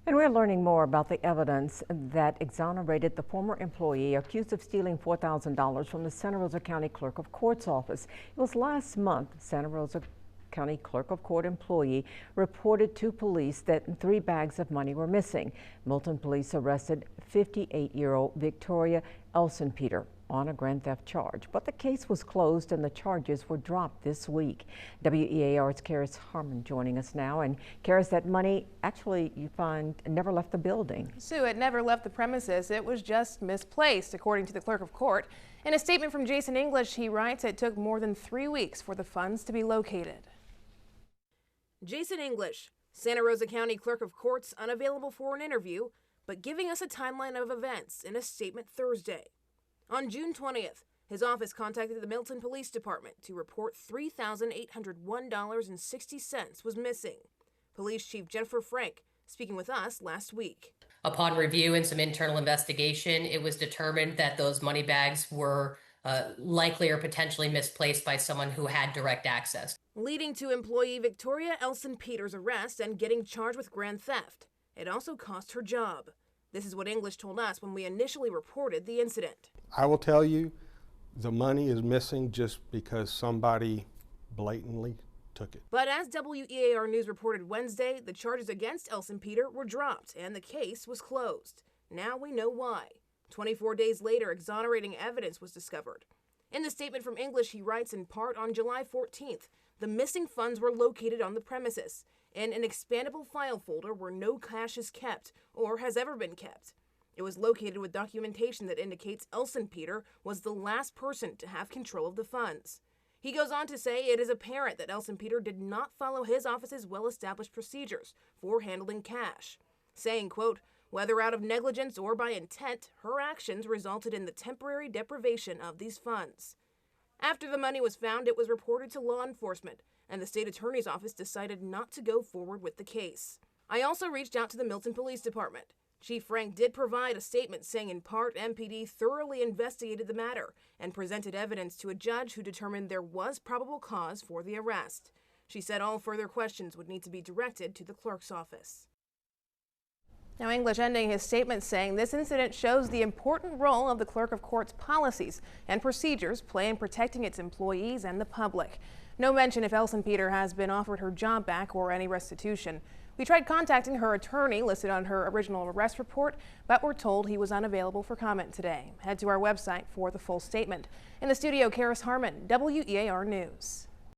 And we're learning more about the evidence that exonerated the former employee accused of stealing $4,000 from the Santa Rosa County Clerk of Courts office. It was last month Santa Rosa County Clerk of Court employee reported to police that 3 bags of money were missing. Milton police arrested 58-year-old Victoria Elson-Peter on a grand theft charge, but the case was closed and the charges were dropped this week. WEAR's Karis Harmon joining us now. And Karis, that money actually, you find, never left the building. Sue, it never left the premises. It was just misplaced, according to the Clerk of Court. In a statement from Jason English, he writes it took more than 3 weeks for the funds to be located. Jason English, Santa Rosa County Clerk of Courts, unavailable for an interview, but giving us a timeline of events in a statement Thursday. On June 20th, his office contacted the Milton Police Department to report $3,801.60 was missing. Police Chief Jennifer Frank speaking with us last week. Upon review and some internal investigation, it was determined that those money bags were likely or potentially misplaced by someone who had direct access, leading to employee Victoria Elson-Peter's arrest and getting charged with grand theft. It also cost her job. This is what English told us when we initially reported the incident. I will tell you, the money is missing just because somebody blatantly took it. But as WEAR News reported Wednesday, the charges against Elson-Peter were dropped and the case was closed. Now we know why. 24 days later, exonerating evidence was discovered. In the statement from English, he writes in part, on July 14th, the missing funds were located on the premises in an expandable file folder where no cash is kept or has ever been kept. It was located with documentation that indicates Elson-Peter was the last person to have control of the funds. He goes on to say it is apparent that Elson-Peter did not follow his office's well-established procedures for handling cash, saying, quote, whether out of negligence or by intent, her actions resulted in the temporary deprivation of these funds. After the money was found, it was reported to law enforcement, and the state attorney's office decided not to go forward with the case. I also reached out to the Milton Police Department. Chief Frank did provide a statement saying in part MPD thoroughly investigated the matter and presented evidence to a judge who determined there was probable cause for the arrest. She said all further questions would need to be directed to the clerk's office. Now, English ending his statement saying this incident shows the important role of the Clerk of Court's policies and procedures play in protecting its employees and the public. No mention if Elson-Peter has been offered her job back or any restitution. We tried contacting her attorney listed on her original arrest report, but were told he was unavailable for comment today. Head to our website for the full statement. In the studio, Karis Harmon, WEAR News.